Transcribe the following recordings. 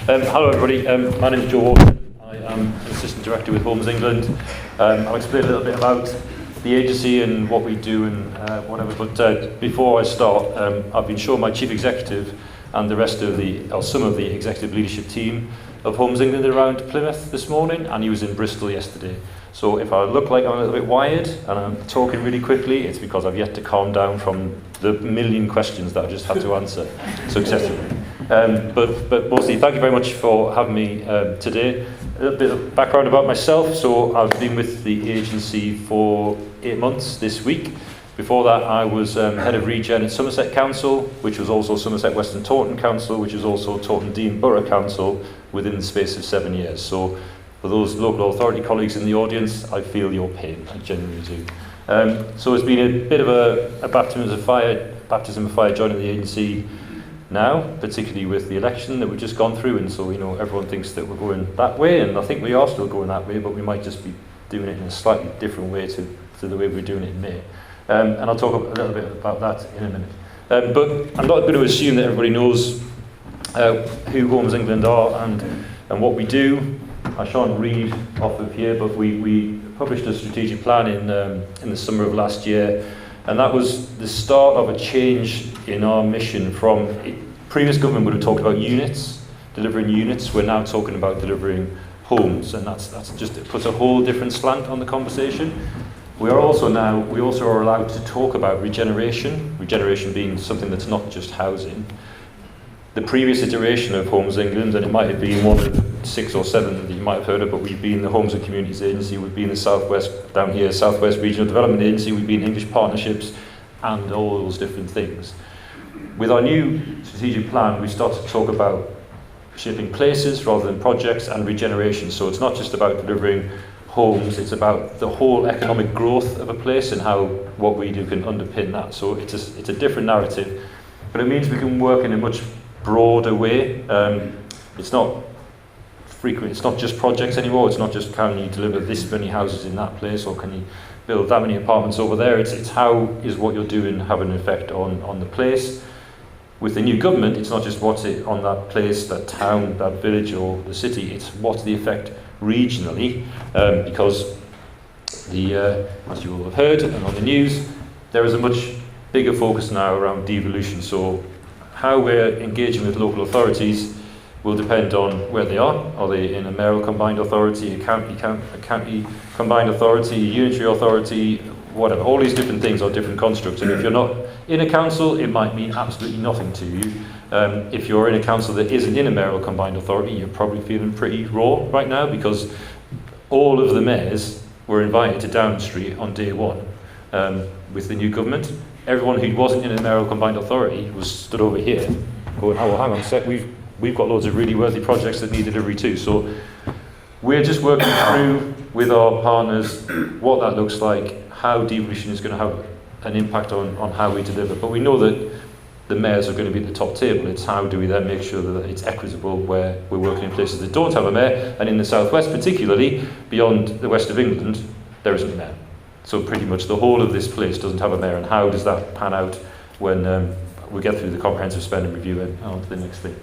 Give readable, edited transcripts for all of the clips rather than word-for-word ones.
Hello everybody, my name is Joe Wharton. I am Assistant Director with Homes England. I'll explain a little bit about the agency and what we do and whatever, but before I start, I've been shown my Chief Executive and the rest of some of the executive leadership team of Homes England around Plymouth this morning, and he was in Bristol yesterday. So if I look like I'm a little bit wired and I'm talking really quickly, it's because I've yet to calm down from the million questions that I just had to answer successfully. But mostly, thank you very much for having me today. A little bit of background about myself. So I've been with the agency for 8 months this week. Before that, I was head of Regen at Somerset Council, which was also Somerset Western Taunton Council, which is also Taunton Deane Borough Council within the space of 7 years. So for those local authority colleagues in the audience, I feel your pain, I genuinely do. So it's been a bit of a baptism of fire joining the agency now, particularly with the election that we've just gone through, and so everyone thinks that we're going that way, and I think we are still going that way, but we might just be doing it in a slightly different way to the way we're doing it in May. And I'll talk a little bit about that in a minute. But I'm not going to assume that everybody knows who Homes England are and what we do. I shan't read off of here, but we published a strategic plan in the summer of last year, and that was the start of a change in our mission from previous government would have talked about units, delivering units. We're now talking about delivering homes, and that's just, it puts a whole different slant on the conversation. We also are allowed to talk about regeneration being something that's not just housing. The previous iteration of Homes England, and it might have been one of 6 or 7 that you might have heard of, but we've been the Homes and Communities Agency, we've been the Southwest, down here, Southwest Regional Development Agency, we've been English Partnerships, and all those different things. With our new strategic plan, we start to talk about shaping places rather than projects, and regeneration. So it's not just about delivering homes, it's about the whole economic growth of a place and how what we do can underpin that. So it's a different narrative, but it means we can work in a much broader way. It's not frequent, it's not just projects anymore, it's not just can you deliver this many houses in that place, or can you build that many apartments over there. It's how is what you're doing having an effect on the place. With the new government, it's not just what's it on that place, that town, that village or the city, it's what's the effect regionally, because as you all have heard and on the news, there is a much bigger focus now around devolution. So how we're engaging with local authorities will depend on where they are. Are they in a mayoral combined authority, a county combined authority, a unitary authority, whatever. All these different things are different constructs, and if you're not in a council, it might mean absolutely nothing to you. If you're in a council that isn't in a mayoral combined authority, you're probably feeling pretty raw right now, because all of the mayors were invited to Downing Street on day one with the new government. Everyone who wasn't in a mayoral combined authority was stood over here going, oh, well, hang on a sec, we've got loads of really worthy projects that need delivery too. So we're just working through with our partners what that looks like, how devolution is going to have an impact on how we deliver. But we know that the mayors are going to be at the top table. It's how do we then make sure that it's equitable where we're working in places that don't have a mayor, and in the southwest particularly, beyond the west of England, there isn't a mayor. So pretty much the whole of this place doesn't have a mayor, and how does that pan out when we get through the comprehensive spending review and on to the next thing.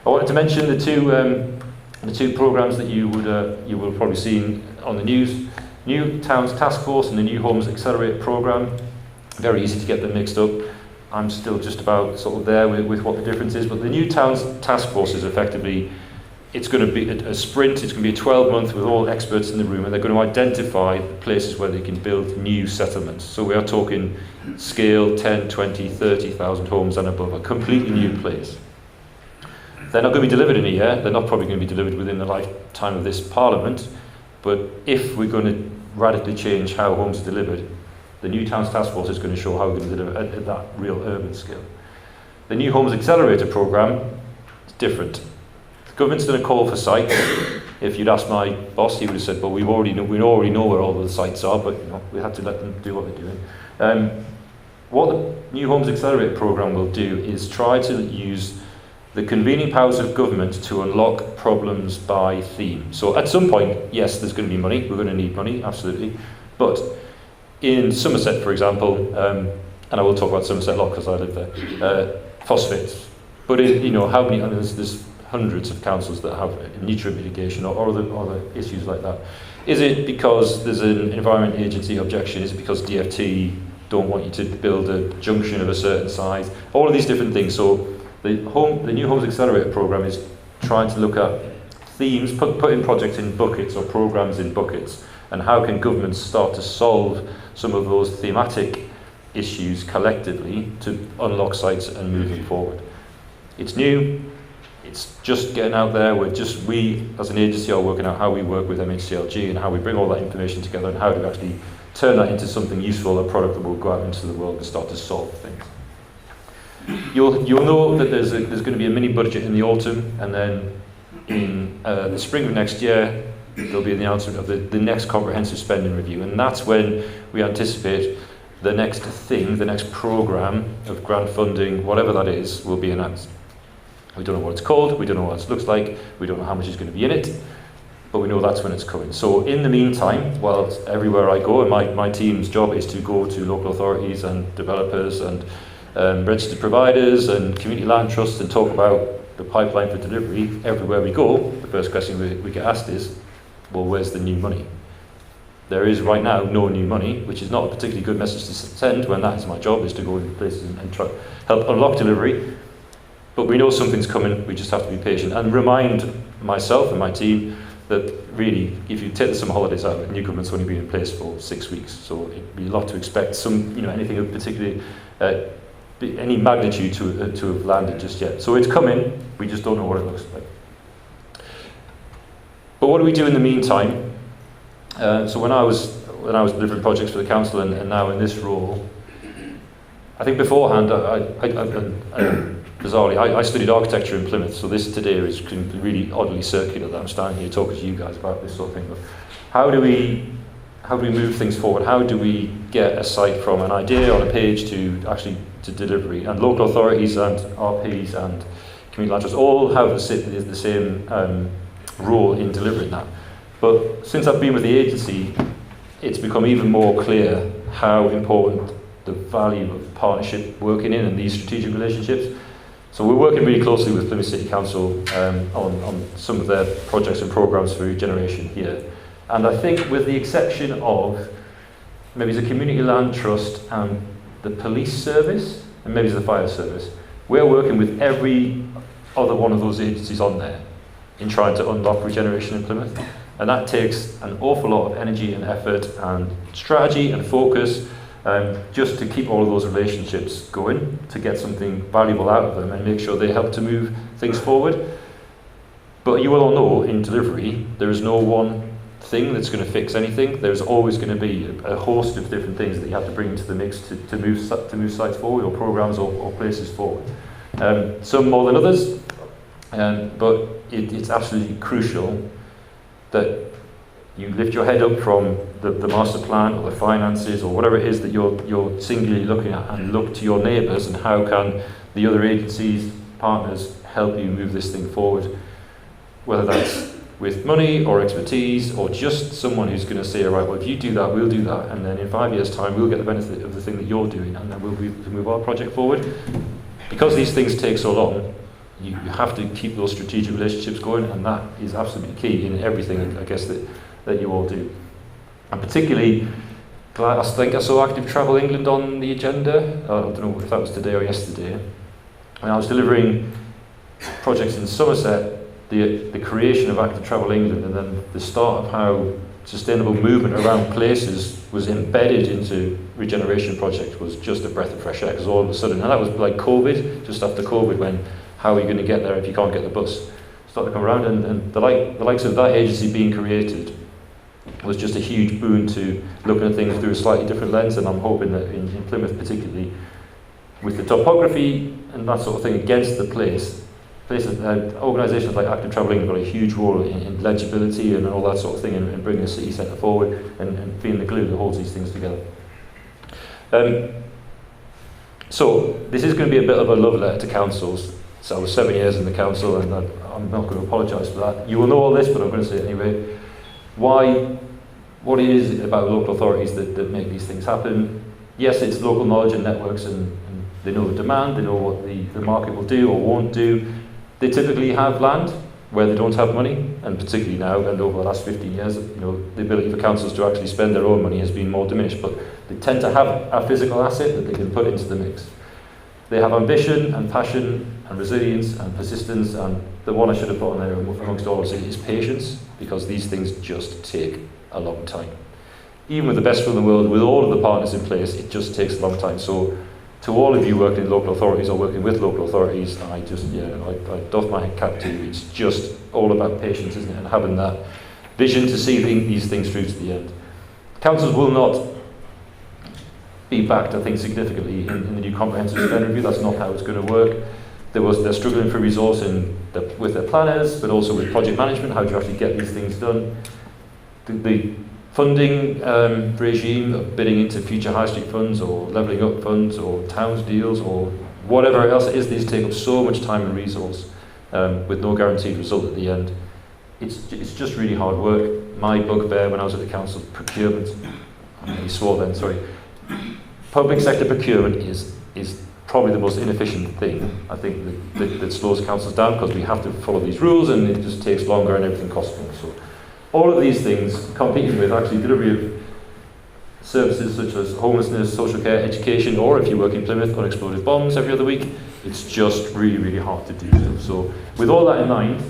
I wanted to mention the two programmes that you will probably see on the news. New Towns Task Force and the New Homes Accelerate programme. Very easy to get them mixed up. I'm still just about sort of there with what the difference is, but the New Towns Task Force is effectively, it's going to be a sprint, it's going to be a 12-month with all experts in the room, and they're going to identify places where they can build new settlements. So we are talking scale 10, 20, 30,000 homes and above, a completely new place. They're not going to be delivered in a year, they're not probably going to be delivered within the lifetime of this Parliament, but if we're going to radically change how homes are delivered, the New Towns Task Force is going to show how we're going to deliver at that real urban scale. The New Homes Accelerator programme is different. The government's done a call for sites. If you'd asked my boss, he would have said, well, we already know where all the sites are, but we had to let them do what they're doing. What the New Homes Accelerator programme will do is try to use the convening powers of government to unlock problems by theme. So at some point, yes, there's going to be money. We're going to need money, absolutely. But in Somerset, for example, and I will talk about Somerset a lot because I live there, phosphates. But how many? There's hundreds of councils that have nutrient mitigation or other issues like that. Is it because there's an Environment Agency objection? Is it because DFT don't want you to build a junction of a certain size? All of these different things. So the New Homes Accelerator programme is trying to look at themes, putting projects in buckets or programmes in buckets, and how can governments start to solve some of those thematic issues collectively to unlock sites and move them forward. It's new, it's just getting out there. We as an agency are working out how we work with MHCLG and how we bring all that information together and how do we actually turn that into something useful, a product that will go out into the world and start to solve things. You'll know that there's going to be a mini budget in the autumn, and then in the spring of next year there'll be the announcement of the next comprehensive spending review, and that's when we anticipate the next thing, the next programme of grant funding, whatever that is, will be announced. We don't know what it's called, we don't know what it looks like, we don't know how much is going to be in it, but we know that's when it's coming. So in the meantime, while everywhere I go, and my team's job is to go to local authorities and developers and registered providers and community land trusts and talk about the pipeline for delivery, everywhere we go, the first question we get asked is, well, where's the new money? There is right now no new money, which is not a particularly good message to send when that is my job, is to go into places and try help unlock delivery. But we know something's coming, we just have to be patient and remind myself and my team that really, if you take the summer holidays out, the new government's only been in place for 6 weeks, so it'd be a lot to expect anything of particularly any magnitude to have landed just yet. So it's coming, we just don't know what it looks like. But what do we do in the meantime? So when I was delivering projects for the council and now in this role, I think beforehand, bizarrely, I studied architecture in Plymouth, so this today is really oddly circular that I'm standing here talking to you guys about this sort of thing. But how do we move things forward? How do we get a site from an idea on a page to actually to delivery? And local authorities and RPs and community land trusts all have the same role in delivering that. But since I've been with the agency, it's become even more clear how important the value of partnership working in and these strategic relationships. So we're working really closely with Plymouth City Council on some of their projects and programmes for regeneration here. And I think with the exception of maybe the community land trust and the police service, and maybe the fire service, we're working with every other one of those agencies on there in trying to unlock regeneration in Plymouth. And that takes an awful lot of energy and effort and strategy and focus just to keep all of those relationships going, to get something valuable out of them and make sure they help to move things forward. But you will all know in delivery, there is no one thing that's going to fix anything. There's always going to be a host of different things that you have to bring into the mix to move sites forward, or programmes or places forward. Some more than others, but it's absolutely crucial that you lift your head up from the master plan or the finances or whatever it is that you're singularly looking at, and look to your neighbours and how can the other agencies, partners, help you move this thing forward, whether that's with money or expertise or just someone who's going to say, right, well, if you do that, we'll do that, and then in 5 years' time we'll get the benefit of the thing that you're doing, and then we'll be able to move our project forward. Because these things take so long, you have to keep those strategic relationships going, and that is absolutely key in everything, I guess, that you all do. And particularly, I think I saw Active Travel England on the agenda. I don't know if that was today or yesterday. When I was delivering projects in Somerset, the creation of Active Travel England and then the start of how sustainable movement around places was embedded into regeneration projects was just a breath of fresh air, because all of a sudden, and that was like COVID, just after COVID, when how are you going to get there if you can't get the bus? Start to come around, and the likes of that agency being created was just a huge boon to looking at things through a slightly different lens. And I'm hoping that in Plymouth particularly, with the topography and that sort of thing against the places, organisations like Active Travel England got a huge role in legibility and all that sort of thing, and bringing the city centre forward and being the glue that holds these things together. So this is going to be a bit of a love letter to councils. So I was 7 years in the council, and I'm not going to apologise for that. You will know all this, but I'm going to say it anyway. What is it about local authorities that make these things happen? Yes, it's local knowledge and networks, and they know the demand, they know what the market will do or won't do. They typically have land where they don't have money, and particularly now and over the last 15 years, the ability for councils to actually spend their own money has been more diminished, but they tend to have a physical asset that they can put into the mix. They have ambition and passion and resilience and persistence, and the one I should have put on there amongst all of us is patience, because these things just take a long time. Even with the best from the world, with all of the partners in place, it just takes a long time. So to all of you working in local authorities or working with local authorities, I doff my cap to you. It's just all about patience, isn't it? And having that vision to see these things through to the end. Councils will not be backed, I think, significantly in the new comprehensive spend review. That's not how it's going to work. They're struggling for resource with their planners, but also with project management. How do you actually get these things done? The funding regime of bidding into future high street funds or levelling up funds or towns deals or whatever else it is, these take up so much time and resource with no guaranteed result at the end. It's just really hard work. My bugbear when I was at the council, procurement, I swore then, sorry. Public sector procurement is probably the most inefficient thing, I think, that slows councils down, because we have to follow these rules and it just takes longer and everything costs more. So all of these things competing with actually delivery of services such as homelessness, social care, education, or if you work in Plymouth, unexploded bombs every other week, it's just really, really hard to do. So with all that in mind,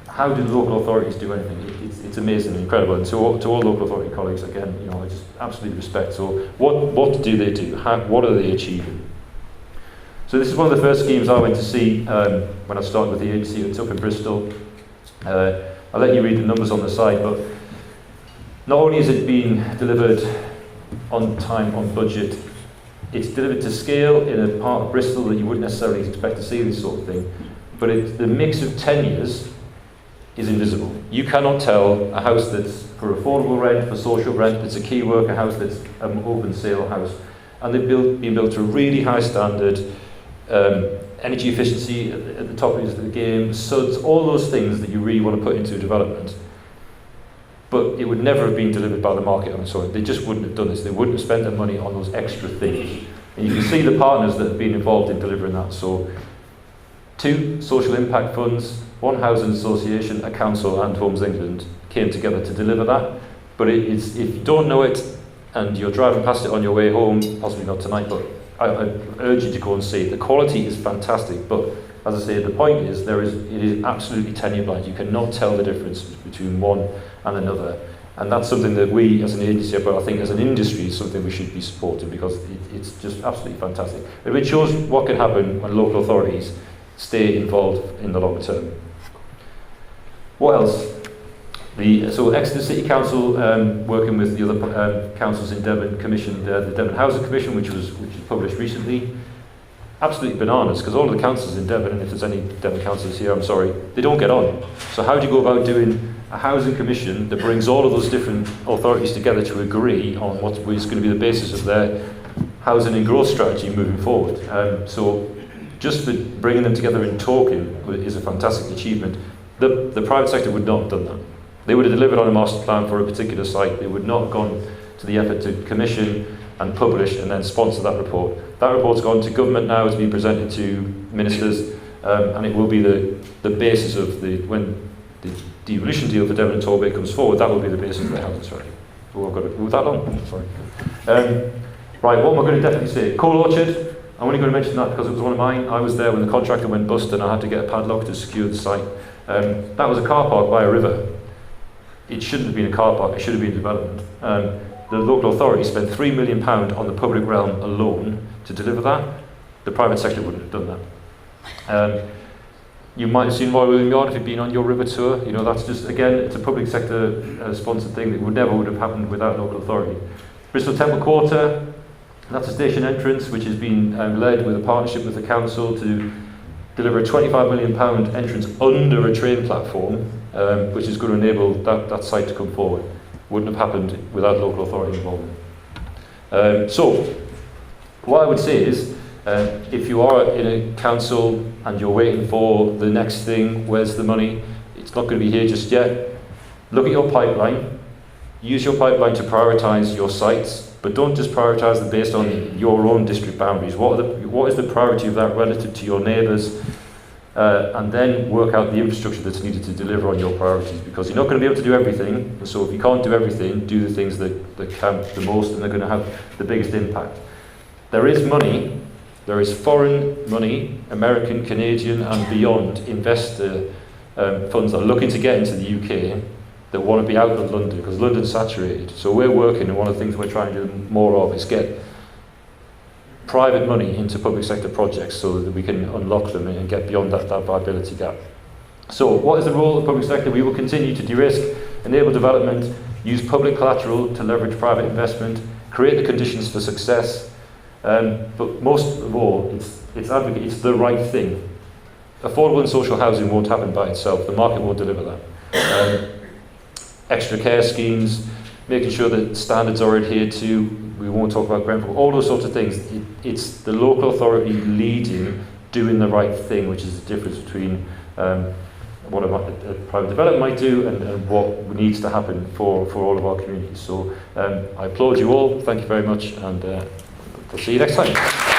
how do the local authorities do anything? It's amazing and incredible. And to all local authority colleagues, again, I just absolutely respect. So what do they do? What are they achieving? So this is one of the first schemes I went to see when I started with the agency. It's up in Bristol. I'll let you read the numbers on the side, but not only is it being delivered on time, on budget, it's delivered to scale in a part of Bristol that you wouldn't necessarily expect to see this sort of thing, but the mix of tenures is invisible. You cannot tell a house that's for affordable rent, for social rent, that's a key worker house, that's an open sale house, and they've been built to a really high standard, energy efficiency at the top of the game, so it's all those things that you really want to put into development. But it would never have been delivered by the market, I'm sorry. They just wouldn't have done this. They wouldn't have spent their money on those extra things. And you can see the partners that have been involved in delivering that. So 2 social impact funds, 1 housing association, a council and Homes England came together to deliver that. But if you don't know it and you're driving past it on your way home, possibly not tonight, but I urge you to go and see it. The quality is fantastic, but as I say, the point is it is absolutely tenure blind. You cannot tell the difference between one and another. And that's something that we as an agency, but I think as an industry, is something we should be supporting, because it's just absolutely fantastic. It shows what can happen when local authorities stay involved in the long term. What else? So Exeter City Council, working with the other councils in Devon, commissioned the Devon Housing Commission, which was published recently. Absolutely bananas, because all of the councils in Devon, and if there's any Devon councils here, I'm sorry, they don't get on. So how do you go about doing a housing commission that brings all of those different authorities together to agree on what is going to be the basis of their housing and growth strategy moving forward? So just for bringing them together and talking is a fantastic achievement. The private sector would not have done that. They would have delivered on a master plan for a particular site. They would not have gone to the effort to commission and publish and then sponsor that report. That report's gone to government now, it's been presented to ministers, and it will be the basis of when the devolution deal for Devon and Torbay comes forward. That will be the basis of the housing strategy. Oh, I've got it. Was that long? Sorry. Right, what am I going to definitely say? Coal Orchard. I'm only going to mention that because it was one of mine. I was there when the contractor went bust and I had to get a padlock to secure the site. That was a car park by a river. It shouldn't have been a car park, it should have been development. The local authority spent £3 million on the public realm alone to deliver that. The private sector wouldn't have done that. You might have seen Royal William Yard if you've been on your river tour. That's just, again, it's a public sector sponsored thing that would have happened without local authority. Bristol Temple Quarter, that's a station entrance which has been led with a partnership with the council to deliver a £25 million entrance under a train platform, which is going to enable that site to come forward. Wouldn't have happened without local authority involvement. So, what I would say is, if you are in a council and you're waiting for the next thing, where's the money? It's not going to be here just yet. Look at your pipeline. Use your pipeline to prioritise your sites, but don't just prioritise them based on your own district boundaries. What is the priority of that relative to your neighbours? and then work out the infrastructure that's needed to deliver on your priorities, because you're not going to be able to do everything. So if you can't do everything, do the things that count the most and they're going to have the biggest impact. There is money, there is foreign money, American, Canadian and beyond investor funds that are looking to get into the UK that want to be out of London, because London's saturated. So we're working, and one of the things we're trying to do more of is get private money into public sector projects so that we can unlock them and get beyond that viability gap. So what is the role of the public sector? We will continue to de-risk, enable development, use public collateral to leverage private investment, create the conditions for success, but most of all, it's the right thing. Affordable and social housing won't happen by itself. The market won't deliver that. Extra care schemes, making sure that standards are adhered to. We won't talk about grant, all those sorts of things. It's the local authority leading, doing the right thing, which is the difference between what a private developer might do and what needs to happen for all of our communities. So I applaud you all. Thank you very much, and I'll see you next time.